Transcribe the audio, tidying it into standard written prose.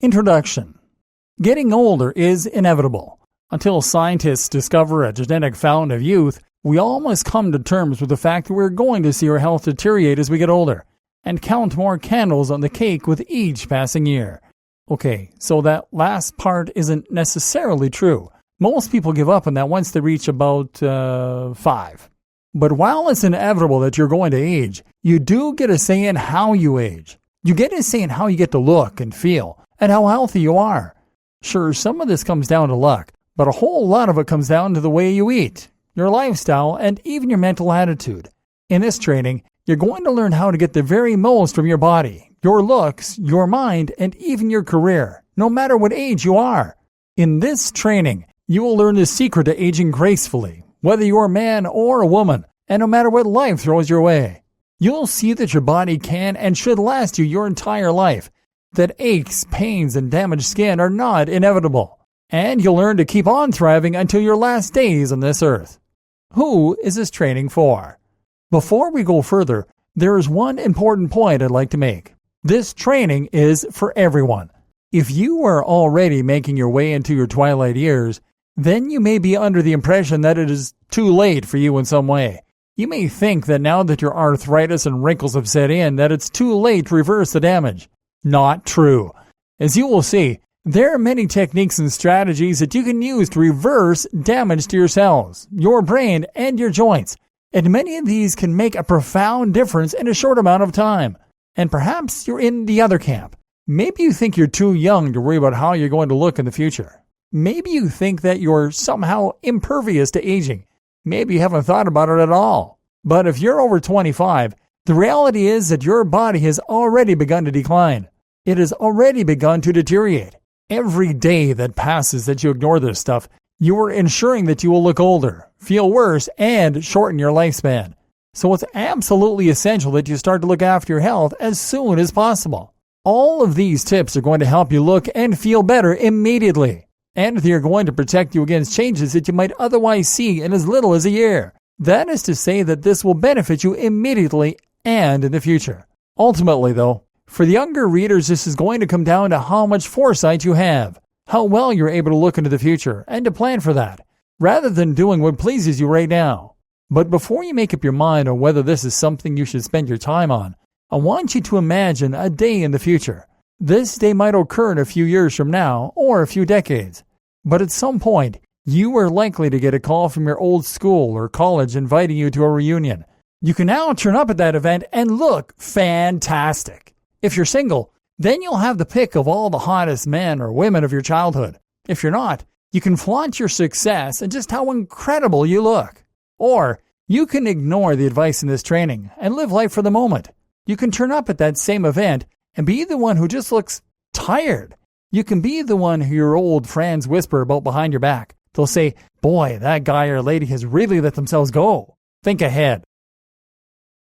Introduction. Getting older is inevitable. Until scientists discover a genetic fountain of youth, we all must come to terms with the fact that we're going to see our health deteriorate as we get older, and count more candles on the cake with each passing year. Okay, so that last part isn't necessarily true. Most people give up on that once they reach about 5. But while it's inevitable that you're going to age, you do get a say in how you age. You get a say in how you get to look and feel, and how healthy you are. Sure, some of this comes down to luck, but a whole lot of it comes down to the way you eat, your lifestyle, and even your mental attitude. In this training, you're going to learn how to get the very most from your body, your looks, your mind, and even your career, no matter what age you are. In this training, you will learn the secret to aging gracefully, whether you're a man or a woman, and no matter what life throws your way. You'll see that your body can and should last you your entire life, that aches, pains, and damaged skin are not inevitable, and you'll learn to keep on thriving until your last days on this earth. Who is this training for? Before we go further, there is one important point I'd like to make. This training is for everyone. If you are already making your way into your twilight years, then you may be under the impression that it is too late for you in some way. You may think that now that your arthritis and wrinkles have set in, that it's too late to reverse the damage. Not true. As you will see, there are many techniques and strategies that you can use to reverse damage to your cells, your brain, and your joints. And many of these can make a profound difference in a short amount of time. And perhaps you're in the other camp. Maybe you think you're too young to worry about how you're going to look in the future. Maybe you think that you're somehow impervious to aging. Maybe you haven't thought about it at all. But if you're over 25, the reality is that your body has already begun to decline. It has already begun to deteriorate. Every day that passes that you ignore this stuff, you are ensuring that you will look older, feel worse, and shorten your lifespan. So it's absolutely essential that you start to look after your health as soon as possible. All of these tips are going to help you look and feel better immediately. And they are going to protect you against changes that you might otherwise see in as little as a year. That is to say that this will benefit you immediately and in the future. Ultimately, though, for the younger readers, this is going to come down to how much foresight you have, how well you're able to look into the future, and to plan for that, rather than doing what pleases you right now. But before you make up your mind on whether this is something you should spend your time on, I want you to imagine a day in the future. This day might occur in a few years from now, or a few decades. But at some point, you are likely to get a call from your old school or college inviting you to a reunion. You can now turn up at that event and look fantastic. If you're single, then you'll have the pick of all the hottest men or women of your childhood. If you're not, you can flaunt your success and just how incredible you look. Or you can ignore the advice in this training and live life for the moment. You can turn up at that same event and be the one who just looks tired. You can be the one who your old friends whisper about behind your back. They'll say, "Boy, that guy or lady has really let themselves go." Think ahead.